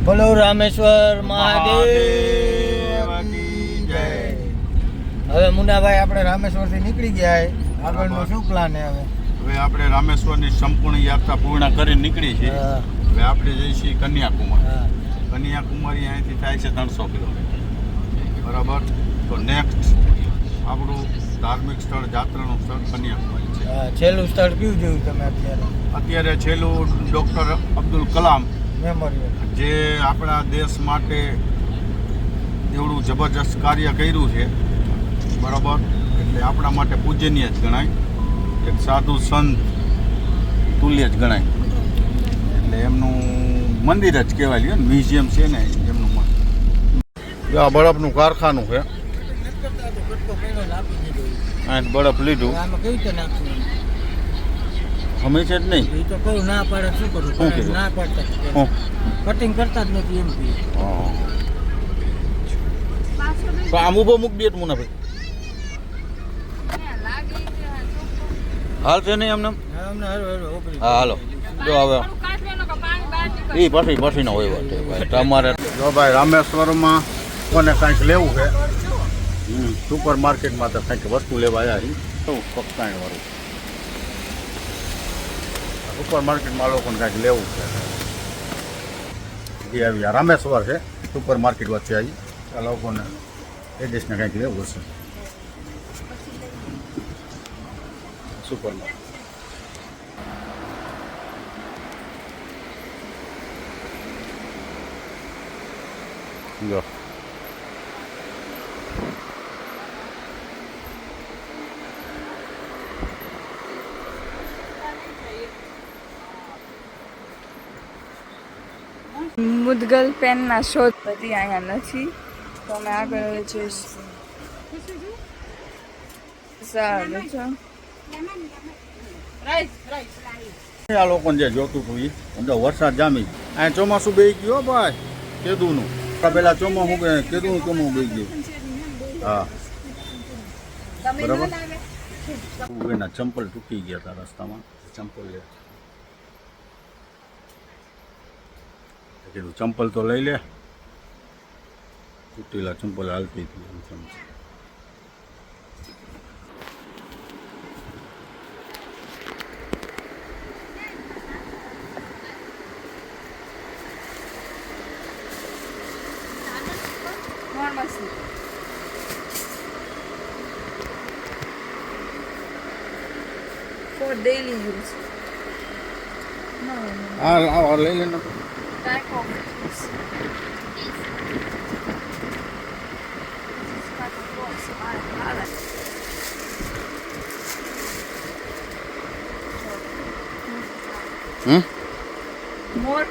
બોલો રામેશ્વર મહાદેવ કી જય. હવે મુન્નાભાઈ આપણે રામેશ્વરથી નીકળી ગયા છે. આગળનો શું પ્લાન છે હવે? હવે આપણે રામેશ્વરની સંપૂર્ણ યાત્રા પૂર્ણ કરીને નીકળી છીએ. હા. હવે આપણે જઈએ છીએ કન્યાકુમારી. હા. કન્યાકુમારી અહીંથી થાય છે 300 કિલોમીટર. બરાબર. તો નેક્સ્ટ આપણું ધાર્મિક સ્થળ, જાત્રાનું સ્થળ કન્યાકુમારી છે. હા, છેલ્લું સ્થળ કયું જોયું તમે અત્યારે છેલ્લું ડૉક્ટર અબ્દુલ કલામ, મેમોરિયલ. જે આપણા દેશ માટે એવડું જબરજસ્ત કાર્ય કર્યું છે. બરાબર. એટલે આપણા માટે પૂજનીય જ ગણાય, એક સાધુ સંત તુલ્ય જ ગણાય. એટલે એમનું મંદિર જ કહેવાય, ને મ્યુઝિયમ છે ને એમનું. આ બરફનું કારખાનું છે. અહીં બરફ લીધું આમાં કેવી રીતે નાખશું? અમે છે જ નહીં. એ તો કહું ના પાડે શું કરું? શું કીધું? ના પાડતા હું કટિંગ કરતા જ નથી એમ કહ્યું. તો આમ ઊભો મૂક દે મુના ભાઈ. હાલ છે નહીં એમને? હા, અમને હારું ઓગળી. હા હાલો. જો હવે એ પછી ના હોય વાત ભાઈ. તમારે જો ભાઈ રામેશ્વરમાં કોને કાંઈક લેવું છે, સુપર માર્કેટમાં તો કંઈક વસ્તુ લેવા આવ્યા છીએ. શું કપતાણ વાળું સુપર માર્કેટમાં લોકોને કાંઈક લેવું છે. એ આવી રામેશ્વર છે, સુપર માર્કેટ વચ્ચે આવી. આ લોકોને એ દેશને કાંઈક લેવું હશે. સુપર માર્કેટ જો મુદગલ પેનના શોધ બધી અહીંયા નથી, તો અમે આગળ જોઈશું. સારું છો. આ લોકોને જે જોતું હતું એ અંદર વરસાદ જામી. આ ચોમાસું બેસી ગયો ભાઈ, કેદુનું. પેલા ચોમાસું કેદુનું ચોમાસું બેસી ગયું. હા બરાબર. એના ચંપલ તૂટી ગયા હતા રસ્તામાં. ચંપલ લે કીધું ચંપલ તો લઈ લે. તૂટેલા ચંપલ હાલતી હતી. For daily use. No. હા લઈ લે. Type of use. More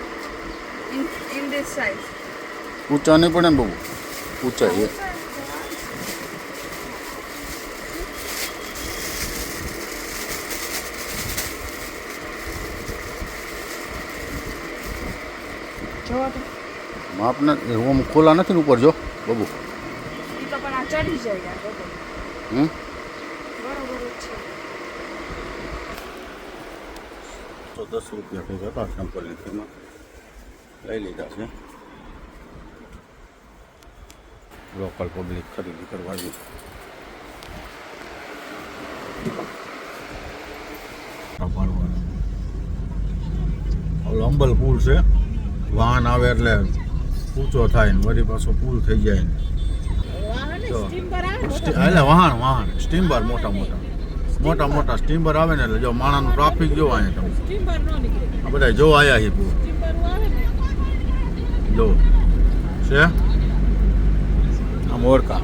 in this size. ઊંચા નહીં પડે ને બહુ. ઊંચા છે. માપના ઓમ ખોલા નથી ને ઉપર જો બબુ. એ તો પણ આ ચડી જાય યાર બરોબર. બરોબર છે. તો 10 રૂપિયા કંઈક હતા ચંપલની. તેમાં લઈ લીધા છે. લોકલ પબ્લિક ખરીદી કરવાની. ઓલો અંબલ પુલ છે. વાહન આવે એટલે ઊંચો થાય ને વળી પાછો પુલ થઈ જાય ને. એટલે વાહન સ્ટીમર મોટા સ્ટીમર આવે ને એટલે જો માણાનું ટ્રાફિક જોવા અહીંયા તમે આ બધા જોવા આવ્યા છે પૂર જો છે આમ ઓળખા.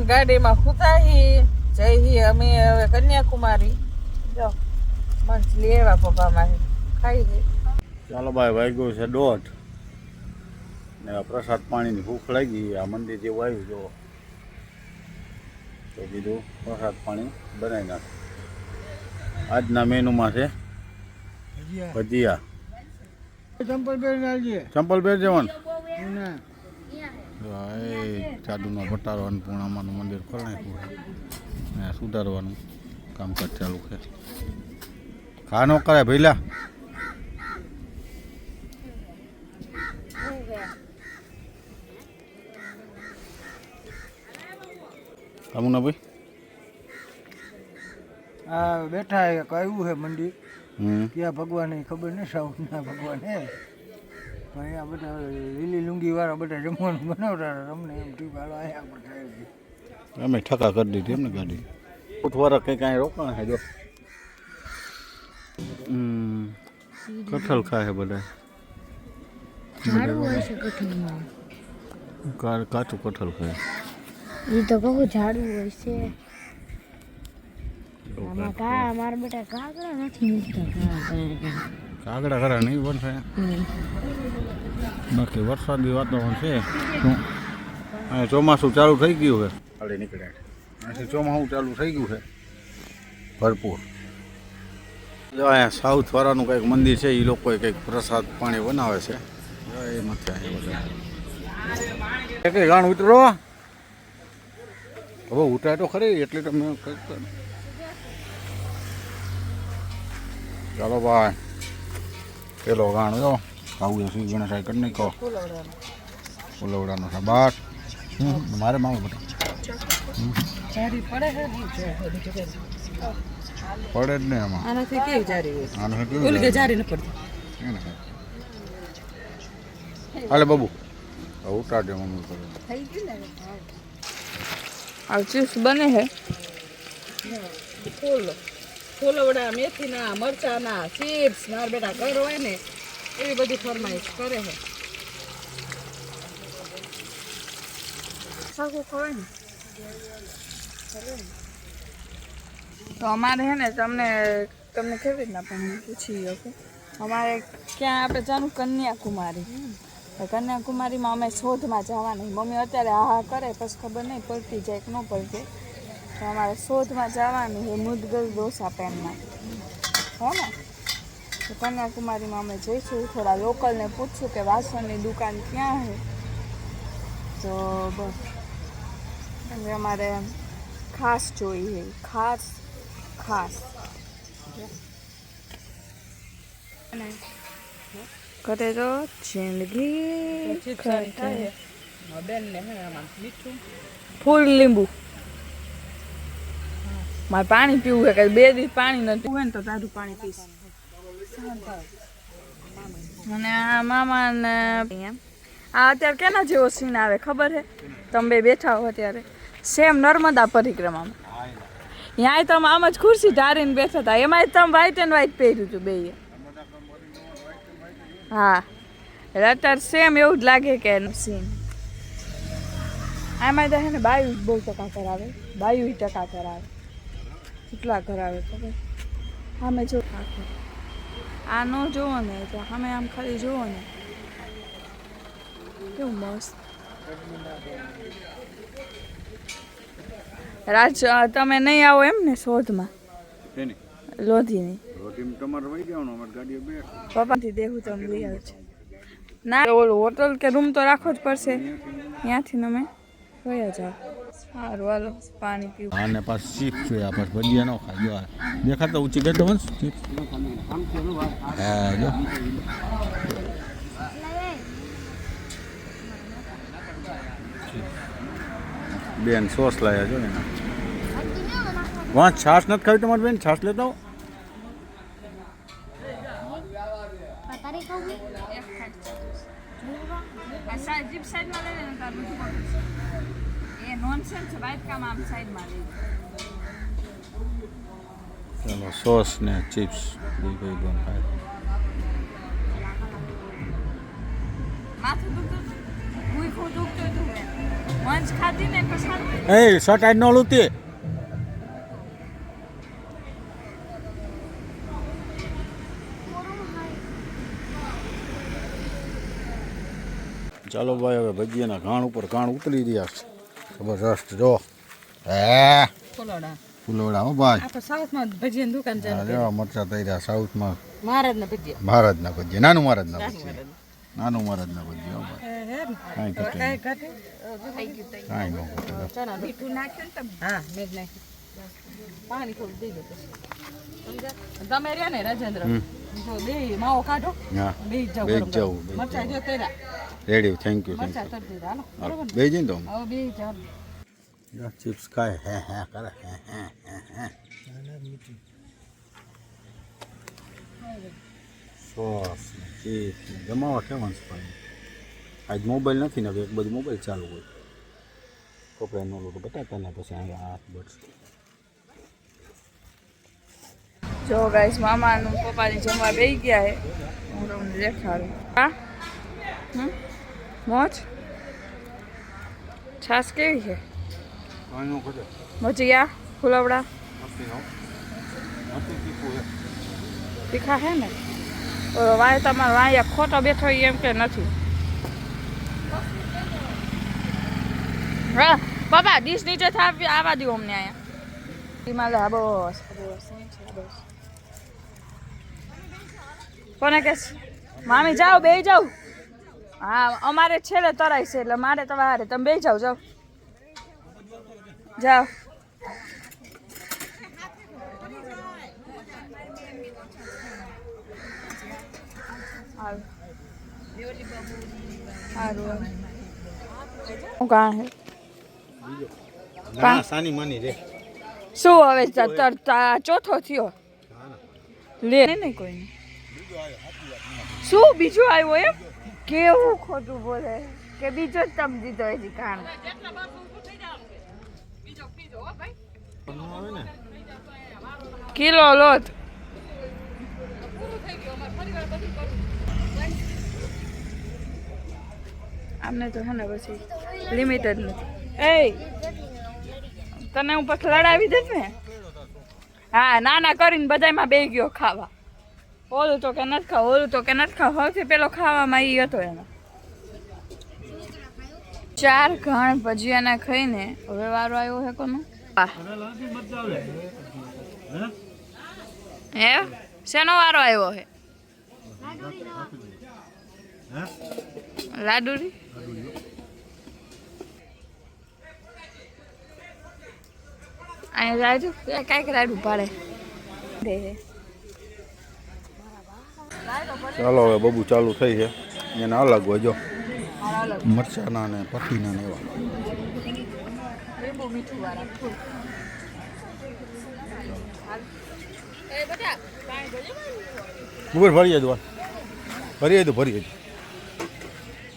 ગાડીમાં ખુદાહી જઈ અમે હવે કન્યાકુમારી જો મંચ લેવા પપ્પામાંથી ખાઈ ગઈ. ચાલો ભાઈ વાગ્યો છે 1:30 ને આ પ્રસાદ પાણીની ભૂખ લાગી. આ મંદિર જેવું આવ્યું જો તો કીધું પ્રસાદ પાણી બનાવી નાખ. આજના મેનુમાં છે ભજીયા. ચંપલ પહેરીને આવજે. ચંપલ પહેરજે. એ જાદુનો ભટારો અન્નપૂર્ણામાનું મંદિર ખોલી નાખ્યું છે ને સુધારવાનું કામકાજ ચાલુ છે. ખા નો કરે ભઈલા. અમુના ભાઈ આ બેઠા એક આવ્યું છે મંદિર હમ ક્યાં ભગવાન એ ખબર નહીં, સાઉથના ભગવાન હે. પણ અહીંયા બધા લીલી લુંગી વાળા બધા જમવાનું બનાવતા હતા. અમને એમ થયું કે હાલો અહીંયા આપણે ખાઈ લઈએ. અમે ઠકા કરી દીધી એમને ગાડી ઉઠવારા કંઈ કાંઈ રોકાણ છે જો. કઠલ ખાય બધા ઝાડવું હોય છે કઠીનમાં. કાચું કઠલ ખાય. એ તો કહું ઝાડવું હોય છે. આમાં મારા બેટા કાગડા નથી મૂકતા. કાગડા ખરા નહીં બનશે. બાકી વરસાદી વાતાવરણ છે શું અહીંયા ચોમાસું ચાલુ થઈ ગયું છે. હાલે નીકળ્યા અહીંથી ચોમાસું ચાલુ થઈ ગયું છે ભરપૂર. જો અહીંયા સાઉથ વાળાનું કંઈક મંદિર છે, એ લોકોએ કંઈક પ્રસાદ પાણી બનાવે છે. એ નથી અહીંયા બધા કઈ ગાણ ઉતરો હવે ઉતરાય તો ખરી એટલે તો મેં કંઈક ચાલો ભાઈ પેલો ગાણ જો આવું શ્રી ગણેશ કરી નાખો. ફુલવડાનો છે બાર મારે માવું બધા પડે જ ને એમાં. આનાથી કેવી જારી હોય? આને ઓલી કે જારી ન પડતી. હાલે બાબુ ઉતારજે મમ્મી કરે. આ ચિપ્સ બને છે ફૂલવડા મેથીના મરચાના ચિપ્સ. મારા બેટા ઘર હોય ને એવી બધી ફરમાઈશ કરે છે. સાકું ખવાય ને તો અમારે છે ને તમને કેવી રીતના પણ પૂછી કે અમારે ક્યાં આપણે જાણું કન્યાકુમારી. કન્યાકુમારીમાં અમે શોધમાં જવાની. મમ્મી અત્યારે હા કરે પછી ખબર નહીં પડતી જાય કે ન પડતી. તો અમારે શોધમાં જવાની છે મુદગલ ડોસા પેનમાં હો ને. તો કન્યાકુમારીમાં અમે જઈશું. થોડા લોકલને પૂછશું કે વાસણની દુકાન ક્યાં છે. તો બસ અમારે ખાસ જોઈએ ખાસ કરે તો જિંદગી ફૂલ લીંબુ. મારે પાણી પીવું છે, 2 દિવસ પાણી નથી હોય ને તો તારું પાણી પીશ. અને આ મામા ને આ અત્યારે કેના જેવો સીન આવે ખબર છે? તમે બે બેઠા હો અત્યારે સેમ નર્મદા પરિક્રમામાં. ત્યાં તમે આમ જ ખુરશી ધારીને બેઠા હતા. એમાંય તમે વ્હાઈટ એન્ડ વ્હાઈટ પહેર્યું હતું બે. હા એટલે અત્યારે સેમ એવું જ લાગે કે એનું સીન. આમાં તો છે ને બાયું બહુ ટકા કરાવે. બાયું ટકા કરાવે. કેટલા કરાવે ખબર? સામે જો આ ન જોવો ને તો સામે આમ ખાલી જોવો ને કેવું મસ્ત. રાજ તમે નહીં આવો એમ ને શોધમાં લોધીની પપ્પાથી દેવું તમે લઈ આવો છો ના? ઓલું હોટલ કે રૂમ તો રાખવો જ પડશે. ત્યાંથી અમે ગયા જાઓ. સારું હાલો પાણી પીવું. આને પાસ ચીપ છે આ પાસ ભજીયા નો ખાજો. દેખાતા ઊંચી ગઈ તો ચીપ. હા જો બેન સોસ લાયા છો ને. વાં છાશ નથી ખાવી તમારી બેન? છાશ લેતા હો. ચાલો સોસ ને ચિપ્સ બે ભાઈ બંધ ખાય. એ શર્ટ આજ નો લૂતી. ચાલો ભાઈ હવે ભજીયાના ઘાણ ઉપર ઘાણ ઉતરી રહ્યા છે. જબરજસ્ત જો હે ફુલોડા હો ભાઈ. સાઉથમાં ભજીયાની દુકાન જો મરચા તૈયાર સાઉથમાં મહારાજના ભજીયા. મહારાજના ભજીયા નાનું મહારાજના ભજીયા. નાનું મહારાજના ભજીયા કાંઈ ઘટે નહીં. કાંઈ ન ઘટે. મીઠું નાખ્યું ને તમે હા મેં જ નાખ્યું પાણી થોડું દઈ દો પછી તમે રહ્યા ને રાજેન્દ્ર જો બે માવો કાઢો હા બે જાવ બે જ જાઉં મરચા જો તેરા રેડી થેન્ક યુ મરચા તર દીધા હાલો બરોબર બે જઈને તો હવે બે જાવ ચિપ્સ ખાય હે કરે હે સોસ ચીઝ જમાવા કેવાનું છે આજ મોબાઈલ નથી ને એક બધું મોબાઈલ ચાલુ હોય કપડાનો લોટો બતાવતા ને પછી અહીંયા હાથ બળશે. જો ગાઈસ મામાનું પપ્પાની જમવા બેસી ગયા હે હું તમને દેખાડું હા મોજ છાસ કેવી છે કાંઈ ન ઘટે. ભજીયા ફુલવડા નથી તીખું હે. તીખા છે ને વાય તમારે વાયા ખોટો બેઠો હોય એમ કે નથી હા પપ્પા ડીશ નીચે થાવી આવવા દો અમને અહીંયા હિમાલય બસ કોને કે મામી જાઓ બે જાઓ હા અમારે છેલ્લે તરાય છે એટલે મારે તમારે તમે બે જાઓ જાઓ જાઓ હું કાં હે ના સાની માની રે શું હવે ચોથો થયો લે નહીં કોઈ શું બીજું આવ્યો એમ કેવું ખોટું બોલે કે બીજો જ તમે દીધો હજી કામ કિલો લોટ આમને તો હે ને પછી લિમિટ જ નથી એ તને હું પછી લડાવી દઈશ ને હા નાના કરીને બધામાં બે ગયો ખાવા ઓલું તો કે નથી ખાવ ઓલું તો કે નથી ખાવ સૌથી પેલો ખાવામાં એ હતો એનો 4 ઘણ ભજીયાના ખાઈને હવે વારો આવ્યો હે કોનો હે શેનો વારો આવ્યો હે લાડુરી અહીંયા રાડુ કાંઈક રાડુ પાડે દે ચાલો હવે બબુ ચાલુ થઈ છે એને અલગ હોય જો મરચાના ને પતીના ને એવા લીંબુ મીઠું વાળા ઉપર ભરીએ દો ભરીએ દો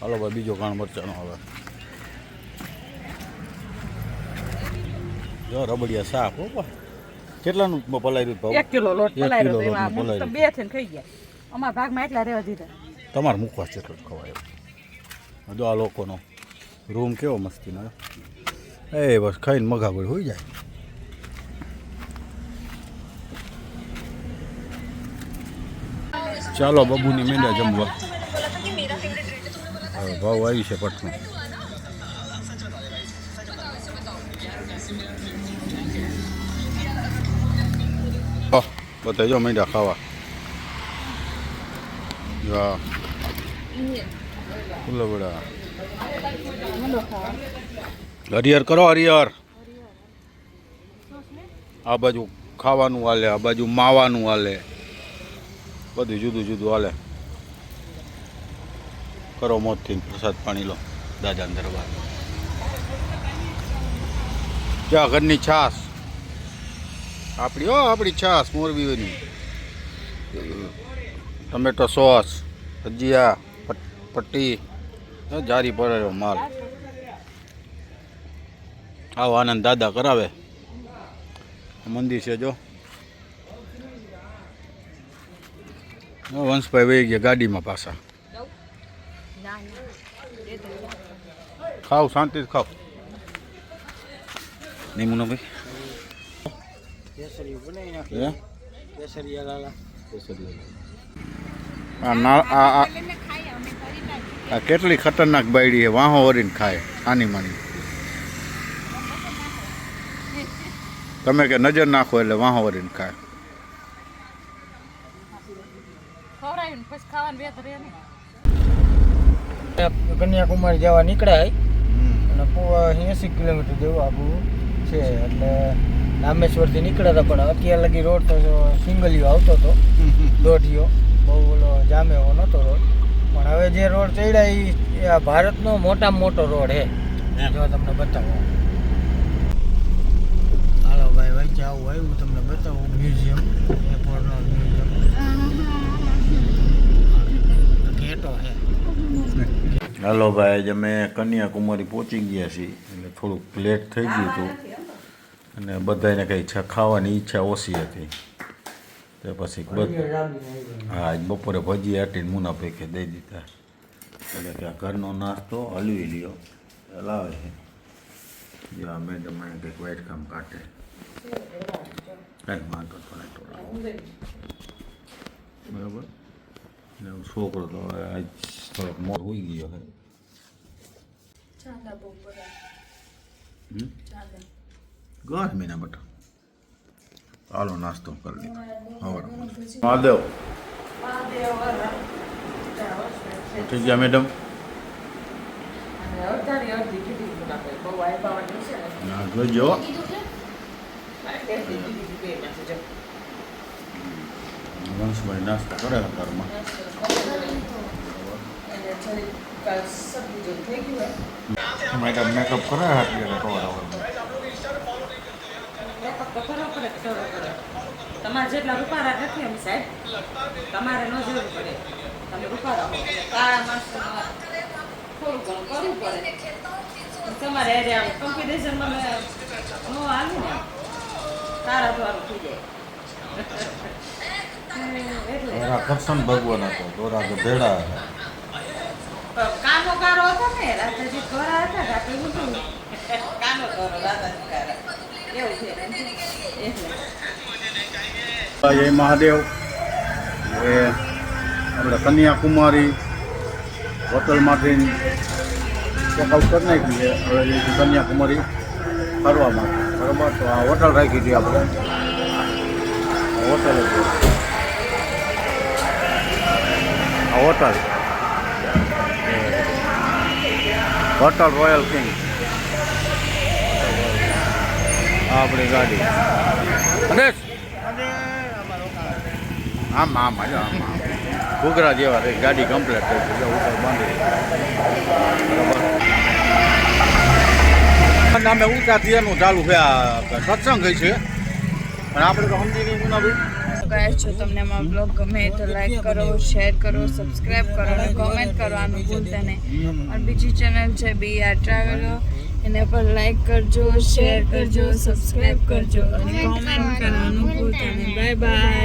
હાલો ભાઈ બીજો કાણ મરચાનો હવે જો રબડિયા શાક હો કેટલાનું પલાયરું ભાવ 1 કિલો લોટ 1 કિલો પલાયરો લોટનું એમાં તો પલાયરું. બે થઈને ખાઈ ગયા અમારા ભાગમાં એટલા રહેવા દીધા તમારે મૂકવા છે એટલું જ ખવાય જો આ લોકોનો રૂમ કેવો મસ્તીનો એ બસ ખાઈને મગાગળ હોઈ જાય. ચાલો બબુની મેંદા જમવા હવે ભાવ આવી છે પટનું બતાવી જો મેંદા ખાવા ફૂલવડા હરિહર કરો હરિહર આ બાજુ ખાવાનું હાલે આ બાજુ માવાનું હાલે બધું જુદું જુદું હાલે કરો મોજથી પ્રસાદ પાણી લો દાદા દરબાર ક્યાં ઘરની છાસ આપણી છાસ મોરબીની ટમેટો સોસ ભજીયા પટ્ટી જારી પડેલો માલ આવો આનંદ દાદા કરાવે મંદિર છે જો વંશભાઈ વહી ગયા ગાડીમાં પાછા ખાવ શાંતિથી ખાવ નહીં મુનાભાઈ આ કેટલી ખતરનાક બાયડી છે વાહો વરીને ખાય આની માની તમે કે નજર નાખો એટલે વાહો વરીને ખાય ખવડાવીને પછી ખાવાનું બે તો રહે ને કન્યાકુમારી જવા નીકળ્યા અને 80 કિલોમીટર જેવું આખું છે. એટલે રામેશ્વરથી નીકળ્યા હતા પણ અત્યાર લગી રોડ તો સિંગલિયો આવતો હતો, દોઢિયો, બહુ ઓલો જામે એવો નહોતો રોડ. પણ હવે જે રોડ ચડ્યા એ આ ભારતનો મોટામાં મોટો રોડ છે. જો તમને બતાવો, હાલો ભાઈ વચ્ચે આવું આવ્યું તમને બતાવું મ્યુઝિયમ, એરપોર્ટનો મ્યુઝિયમ ગેટો છે. હાલો ભાઈ, આજે અમે કન્યાકુમારી પહોંચી ગયા છીએ એટલે થોડુંક લેટ થઈ ગયું હતું અને બધાને કંઈ ખાવાની ઈચ્છા ઓછી હતી. તે પછી હા, આજ બપોરે ભજી હાટીને મુના પૈકે દઈ દીધા. એટલે કે આ ઘરનો નાસ્તો હલવી લ્યો લાવે છે. જો આ મેડમ એને કંઈક વાઈટ કામ કાઢે, કંઈક વાંધો તો બરાબર. ને છોકરો તો હવે આજ થોડોક મોર હોઈ ગયો છે. ગરમીના બટા હાલો નાસ્તો કરી લીધો. મહાદેવ થઈ ગયા મેડમ? જોઈજો વંશભાઈ નાસ્તો કરે ઘરમાં. મેડમ મેકઅપ કરે તમારે જેટલા રૂપારા નથી એમ સાહેબ, તમારે ન જરૂર પડે. તમે રૂપારા હો, કાળા માણસ થોડું ઘણું કરવું પડે. તમારે કોમ્પિટિશનમાં ન આવે ને, તારા દ્વારું થઈ જાય. કરશન ભગવાન હતો, દોરા ગધેડા કાનો કારો હતો ને, રાધાજી ગોરા હતા ને, આપણે બધું કાનો કારો રાધાજી કારા એવું છે એટલે. જય મહાદેવ. એ આપણે કન્યાકુમારી હોટલમાંથી ચેકઆઉટ કરી નાખ્યું છે. હવે કન્યાકુમારી ફરવા માટે બરાબર. તો આ હોટલ રાખી હતી આપણે, હોટલ હતી આ હોટલ, હોટલ રોયલ કિંગ. આ આપણી ગાડી આમ આમ ઘૂઘરા જેવા રહી ગાડી કમ્પ્લીટ થઈ ગઈ ઉપર બાંધી બરાબર. અમે ઊંચા થયાનું ચાલુ છે આ સત્સંગ છે પણ આપણે તો સમજી નહીં ગુનાભાઈ. ગાઈસ, જો તમને અમારો બ્લોગ ગમે તો લાઈક કરો, શેર કરો, સબસ્ક્રાઇબ કરો અને કોમેન્ટ કરવાનું ભૂલતા નહીં. और બીજી ચેનલ છે BR ટ્રાવેલર, એને પર લાઈક કરજો, શેર કરજો, સબસ્ક્રાઇબ કરજો અને કોમેન્ટ કરવાનું ભૂલતા નહીં. Bye bye.